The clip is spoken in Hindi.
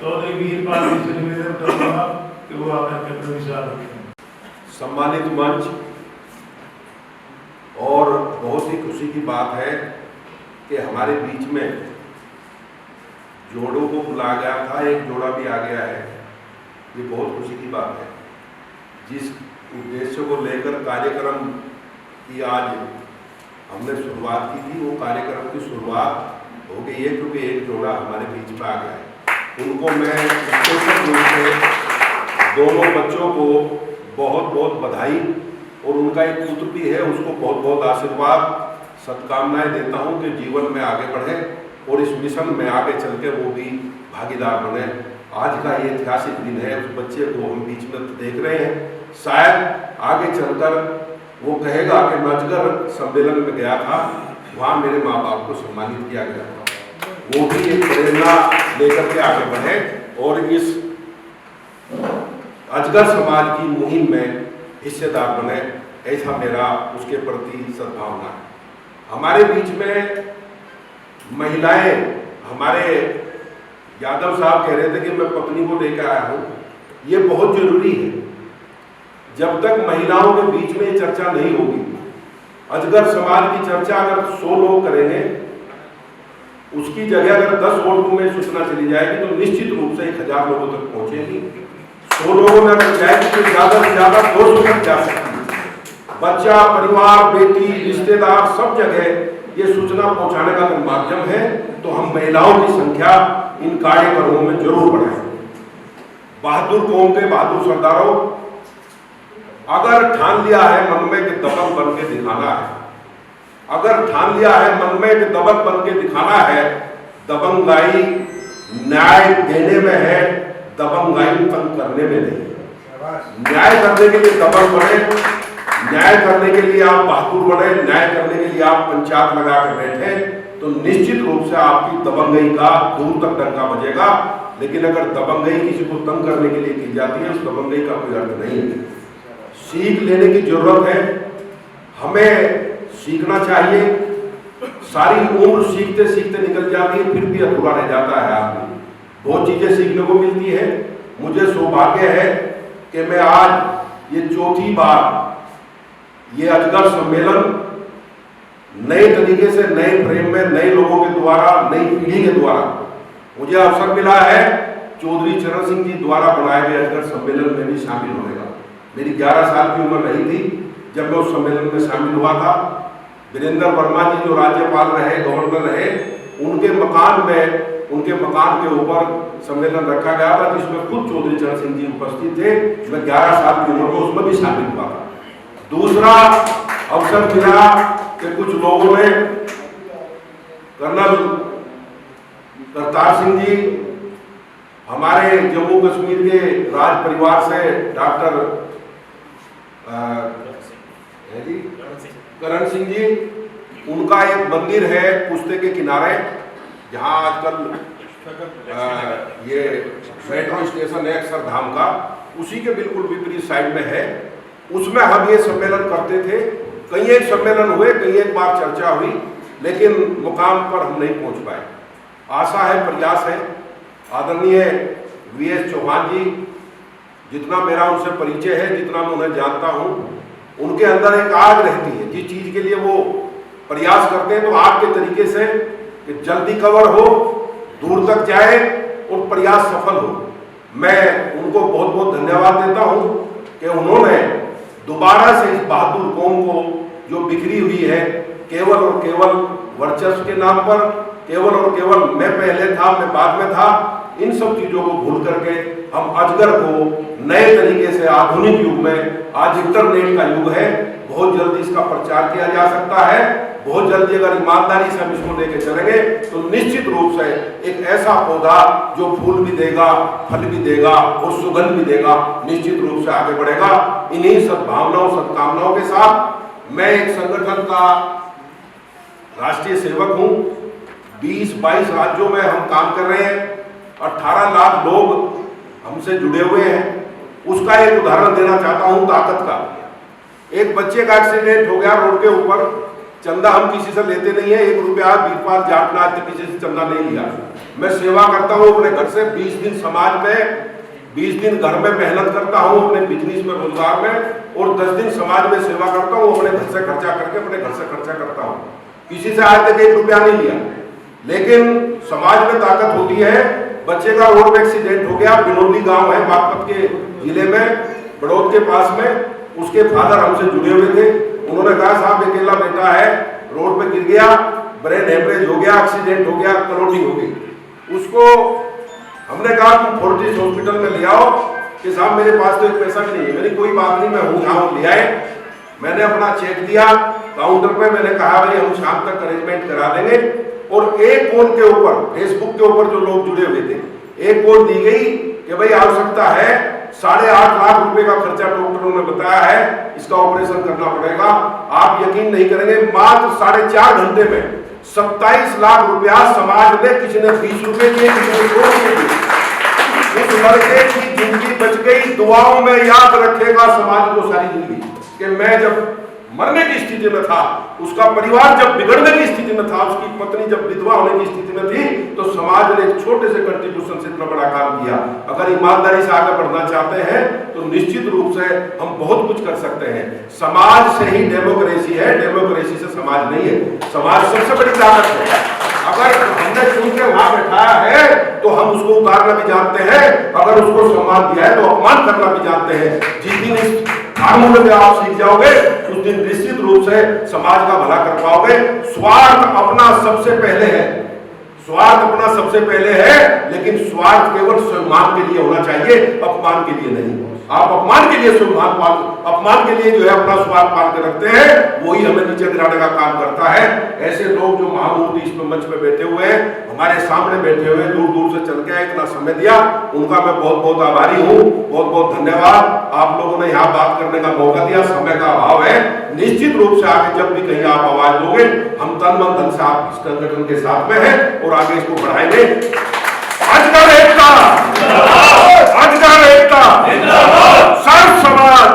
चौधरी वीरपाल जी से निवेदन करूंगा कि वो आकर के अपने विचार रखें। सम्मानित मंच, और बहुत ही खुशी की बात है कि हमारे बीच में जोड़ों को बुलाया गया था, एक जोड़ा भी आ गया है। ये बहुत खुशी की बात है। जिस उद्देश्य को लेकर कार्यक्रम की आज हमने शुरुआत की थी, वो कार्यक्रम की शुरुआत हो गई है, क्योंकि एक जोड़ा हमारे बीच में आ गया है। उनको मैं विशेष रूप से दोनों बच्चों को बहुत बहुत बधाई, और उनका एक पुत्र भी है, उसको बहुत बहुत आशीर्वाद, सद्कामनाएं देता हूं कि जीवन में आगे बढ़े और इस मिशन में आगे चल के वो भी भागीदार बने। आज का ये ऐतिहासिक दिन है। उस बच्चे को हम बीच में देख रहे हैं, शायद आगे चलकर वो कहेगा कि मैं अजगर सम्मेलन में गया था, वहाँ मेरे माँ बाप को सम्मानित किया गया था। वो भी एक प्रेरणा लेकर के आगे बढ़े और इस अजगर समाज की मुहिम में हिस्सेदार बने, ऐसा मेरा उसके प्रति सद्भावना है। हमारे बीच में महिलाएं, हमारे यादव साहब कह रहे थे कि मैं पत्नी को लेकर आया हूँ, ये बहुत जरूरी है। जब तक महिलाओं के बीच में चर्चा नहीं होगी, अजगर समाज की चर्चा अगर 100 लोग करेंगे, उसकी जगह अगर 10 वोटों में सूचना चली जाएगी तो निश्चित रूप से 1000 लोगों तक पहुंचेगी। 100 लोगों में अगर जाएगी तो ज्यादा से ज्यादा 200 तक जा सकती है। बच्चा, परिवार, बेटी, रिश्तेदार, सब जगह ये सूचना पहुंचाने का अगर माध्यम है तो हम महिलाओं की संख्या इन कार्यक्रमों में जरूर बढ़ाएं। बहादुर कौम के बहादुर सरदारों, अगर ठान लिया है मन में कि दबंग बन के दिखाना है, अगर ठान लिया है मन में कि दबंग बन के दिखाना है, दबंगाई न्याय देने में है, दबंगाई तंग करने में नहीं। न्याय करने के लिए दबंग बने, न्याय करने के लिए आप बहादुर बने, न्याय करने के लिए आप पंचायत लगा कर बैठे, तो निश्चित रूप से आपकी दबंगई का दूर तक डंका बजेगा। लेकिन अगर दबंगई किसी को तंग करने के लिए की जाती है, उस दबंगई का कोई अर्थ नहीं है। सीख लेने की जरूरत है, हमें सीखना चाहिए। सारी उम्र सीखते सीखते निकल जाती है, फिर भी अधूरा रह जाता है आदमी। बहुत चीजें सीखने को मिलती है। मुझे सौभाग्य है कि मैं आज ये चौथी बार ये अजगर सम्मेलन नए तरीके से, नए फ्रेम में, नए लोगों के द्वारा, नई पीढ़ी के द्वारा मुझे अवसर मिला है चौधरी चरण सिंह जी द्वारा बनाए गए अजगर सम्मेलन में भी शामिल होने का। मेरी 11 साल की उम्र नहीं थी जब मैं उस सम्मेलन में शामिल हुआ था। वीरेंद्र वर्मा जी जो राज्यपाल रहे, गवर्नर रहे, उनके मकान के ऊपर सम्मेलन रखा गया था, जिसमें खुद चौधरी चरण सिंह जी उपस्थित थे। मैं 11 साल की उम्र में उसमें भी शामिल हुआ था। दूसरा अवसर मिला कि कुछ लोगों ने, कर्नल करतार सिंह जी, हमारे जम्मू कश्मीर के राज परिवार से डॉक्टर करण सिंह जी, उनका एक मंदिर है पुश्ते के किनारे, जहाँ आजकल ये मेट्रो स्टेशन है अक्षरधाम का, उसी के बिल्कुल विपरीत साइड में है। उसमें हम ये सम्मेलन करते थे। कई एक सम्मेलन हुए, कई एक बार चर्चा हुई, लेकिन मुकाम पर हम नहीं पहुंच पाए। आशा है, प्रयास है। आदरणीय वीएस चौहान जी, जितना मेरा उनसे परिचय है, जितना मैं उन्हें जानता हूं, उनके अंदर एक आग रहती है। जिस चीज के लिए वो प्रयास करते हैं तो आग के तरीके से कि जल्दी कवर हो, दूर तक जाए और प्रयास सफल हो। मैं उनको बहुत बहुत धन्यवाद देता हूं कि उन्होंने दोबारा से इस बहादुर कौम को जो बिखरी हुई है, केवल और केवल वर्चस्व के नाम पर, केवल और केवल मैं पहले था, मैं बाद में था, इन सब चीजों को भूल करके हम अजगर को नए तरीके से आधुनिक युग में, आज इंटरनेट का युग है, बहुत जल्दी इसका प्रचार किया जा सकता है। बहुत जल्दी अगर ईमानदारी से हम इसको लेके चलेंगे तो निश्चित रूप से एक ऐसा पौधा जो फूल भी देगा, फल भी देगा और सुगंध भी देगा, निश्चित रूप से आगे बढ़ेगा। इन्हीं सद्भावनाओं, सद्कामनाओं के साथ मैं एक संगठन का राष्ट्रीय सेवक हूँ। 20-22 राज्यों में हम काम कर रहे हैं, 18 लाख लोग हमसे जुड़े हुए हैं। उसका एक उदाहरण देना चाहता हूँ ताकत का। एक बच्चे का एक्सीडेंट हो गया रोड के ऊपर, चंदा हम किसी से लेते नहीं है, 1 रुपया बीरपाल जाटनाथ ने किसी से चंदा नहीं लिया। मैं सेवा करता हूँ अपने घर से, 20 दिन समाज में, 20 दिन घर में मेहनत करता हूँ अपने बिजनेस में, रोजगार में, और 10 दिन समाज में सेवा करता हूँ, अपने घर से खर्चा करके अपने घर से खर्चा करता हूँ। किसी से आज तक 1 रुपया नहीं लिया। लेकिन समाज में ताकत होती है। बच्चे का रोड में एक्सीडेंट हो गया, बिनोली गांव है बागपत के जिले में, बड़ौद के पास में, उसके फादर हमसे जुड़े हुए थे। उन्होंने कहा साहब अकेला बेटा है, रोड पे गिर गया, ब्रेन हेमरेज हो गया, एक्सीडेंट हो गया, क्लोटिंग हो गई। उसको हमने कहा तुम फोर्टिस हॉस्पिटल में ले आओ, कि साहब मेरे पास तो 1 पैसा भी नहीं है। मेरी कोई बात नहीं, मैं हूँ यहाँ, ले आए। मैंने अपना चेक दिया काउंटर पे, मैंने कहा भाई हम शाम तक अरेंजमेंट करा देंगे। और एक फोन के ऊपर, फेसबुक के ऊपर जो लोग जुड़े हुए थे, एक फोन दी गई कि भाई आवश्यकता है 8.5 लाख रुपए का खर्चा डॉक्टरों ने बताया है, इसका ऑपरेशन करना पड़ेगा। आप यकीन नहीं करेंगे, मात्र 4.5 घंटे में 27 लाख रुपया समाज में, किसी ने 20 रुपए दिए, किसी ने 2 रुपए दिए। उस लड़के की जिंदगी बच गई। दुआओं में याद रखेगा समाज को सारी जिंदगी कि मैं जब मरने की स्थिति में था, उसका परिवार जब बिगड़ने की स्थिति में था, उसकी पत्नी जब विधवा होने की स्थिति में थी, तो समाज ने एक छोटे से कंट्रीब्यूशन से इतना बड़ा काम किया। अगर ईमानदारी से आगे बढ़ना चाहते हैं तो निश्चित रूप से हम बहुत कुछ कर सकते हैं। समाज से ही डेमोक्रेसी है, डेमोक्रेसी से समाज नहीं है। समाज सबसे बड़ी ताकत है। अगर हमने चुन के वहां बैठाया है तो हम उसको उतारना भी जानते हैं, अगर उसको सम्मान दिया है तो अपमान करना भी जानते हैं। जिस दिन इस फार्मूले में आप सीख जाओगे, उस दिन निश्चित रूप से समाज का भला कर पाओगे। स्वार्थ अपना सबसे पहले है, स्वार्थ अपना सबसे पहले है, लेकिन स्वार्थ केवल सम्मान के लिए होना चाहिए, अपमान के लिए नहीं। आप अपमान के लिए सम्मान पाल, अपमान के लिए जो है अपना स्वार्थ पाल के रखते हैं, वही हमें नीचे गिराने का काम करता है। ऐसे लोग जो महामूर्ति इस मंच पे बैठे हुए हैं, हमारे सामने बैठे हुए, दूर दूर से चल के आए, इतना समय दिया, उनका मैं बहुत बहुत आभारी हूँ। बहुत बहुत धन्यवाद। आप लोगों ने यहाँ बात करने का मौका दिया, समय का अभाव है। निश्चित रूप से आगे जब भी कहीं आप आवाज दोगे, हम तन मन धन से आप इस संगठन के साथ में हैं और आगे इसको बढ़ाएंगे। अजगर एकता, अजगर एकता, सर्व समाज,